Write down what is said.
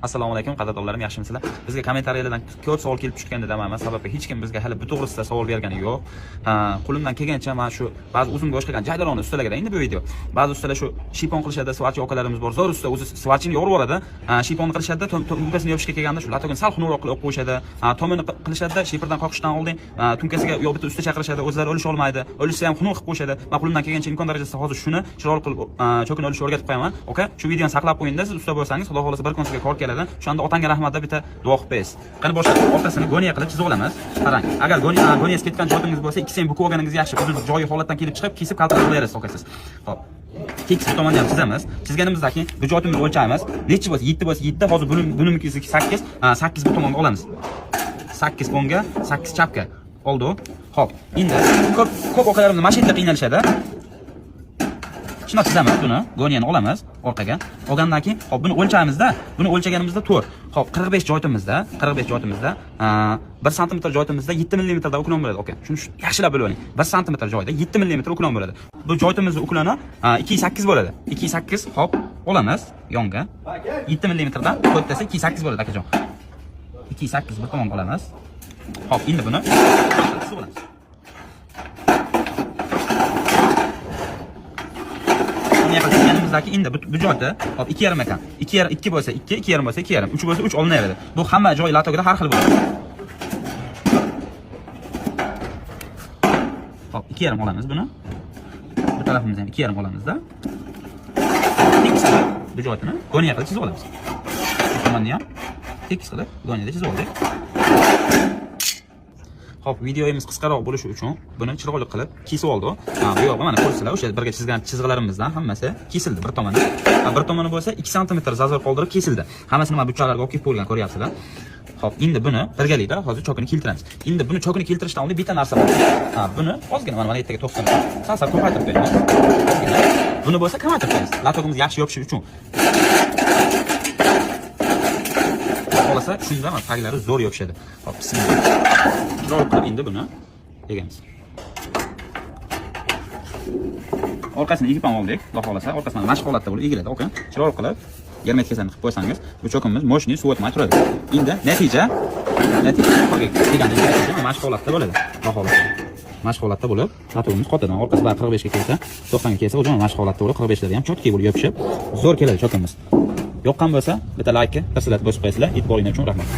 Assalomu alaykum qadrdonlarim, yaxshimisizlar? Bizga kommentariyalardan ko'p savol kelib tushganda demaman, sababki hech kim bizga hali bu to'g'risida savol bergani yo'q. Qo'limdan kelgancha men shu ba'zi o'zimga o'xshagan qilgan jaydaronni ustalarga endi bu video. Ba'zi ustalar shu shipon qilishadi, svarchi okalarimiz bor. Zo'r usta o'zi svarchini yorib yuboradi, shiponni qilishadi, tumkasini yopishga kelganda shu latogani sal xunukroq qilib qo'yishadi. Tomini qilishadi, shipirdan qoqishdan oldin tumkasiga yo bitta usta chaqirishadi, o'zlari o'lish olmaydi. O'lishsa ham xunuk qilib qo'yishadi. Men qo'limdan kelgancha imkon darajasida hozir shuni chiroyli qilib cho'kini o'lishni o'rgatib qo'yaman. Oka, shu videoni saqlab qo'yingda, siz usta bo'lsangiz, Xudo xolasa bir kun sizga kor keladi. O'shanda otangga rahmat deb bitta duo qilib berasiz. Qani boshqa o'rtasini goniya qilib chizib olamiz. Qarang, agar goniyasi ketgan joyingiz bo'lsa, ikkisi ham bukib olganingiz yaxshi. Uzun joyi holatdan kelib chiqib, kesib kaltaroq qilaverasiz, okasiz. Xo'p. Tekis bir tomonni ham chizamiz. Chizganimizdan keyin bu joyimizni o'lchaymiz. Nechi bo'lsa, 7 bo'lsa 7, hozir bunimizki 8, 8 bu tomonga olamiz. 8 o'ngga, 8 chapga oldi. Xo'p. Endi ko'p okalarimiz mana shu yerda qiynalishadi. Shuni chizamiz, buni goniyani olamiz orqaga. Olgandan keyin hop buni o'lchaymizda. Buni o'lchaganimizda to'r. Hop 45 joyimizda 1 sm joyimizda 7 mm da uklon bo'ladi. Okey. Shuni yaxshilab bilib oling. 1 sm joyda 7 mm uklon bo'ladi. Bu joyimizning ukloni 2.8 bo'ladi. 2.8 hop olamiz yonga. 7 mm dan qo'yib 2.8 bo'ladi akajon. 2.8 bir tomonga olamiz. Hop, endi buni chizib olamiz. Endi bu joyda hop 2,5 ekan. 2 bo'lsa 2, 2,5 bo'lsa 2,5, 3 bo'lsa 3 olinaveradi. Bu hamma joy latogida har xil bo'ladi. Hop 2,5 olamiz buni. Bu tarafimizdan 2,5 olamizda. Tekis qilib bu joyini goniya qilib chizib olamiz. Bu tomonni ham tekis qilib goniyada chizib oldik. Hop, videomiz qisqaroq bo'lishi uchun buni chiroyli qilib kesib oldik. Bu yo'q, mana ko'rsizlar, o'sha birga chizgan chizgilarimizdan hammasi kesildi bir tomoni. Bir tomoni bo'lsa 2 sm zazor qoldirib kesildi. Hammasini mana buchalarga olib kelib qo'ygan, ko'ryapsizlar. Hop, endi buni birgalikda hozir chokini keltiramiz. Endi buni chokini keltirishdan oldin bitta narsa bor. Buni ozgina mana yertaga to'xtab, sal ko'paytirib qo'yamiz. Buni bo'lsa kamaytirib qo'yamiz. Latogimiz yaxshi yopishi uchun. Olasa shunda mana taglari zo'r yopishadi. Hop, bismillah. Chiroyli qilib endi buni egamiz. Orqasini egib ham oldik, xudo xolasa, orqasidan mashq holatda bo'lib egiladi, okey. Chiroyli qilib germetikasini qilib qo'ysangiz, bu cho'kimiz moshni suv o'tmay turadi. Endi natija deganingizda mashq holatda bo'ladi, xudo xolasa. Mashq holatda bo'lib, latogimiz qotadan orqasidan 45 ga kelsa, 90 ga kelsa, o'zini mashq holatda bo'lib 45 da ham chotki bo'lib yopishib, zo'r keladi cho'kimiz. Yoqqan bo'lsa, bitta like, tasdiqlat bosib qo'yasizlar. E'tiboringiz uchun rahmat.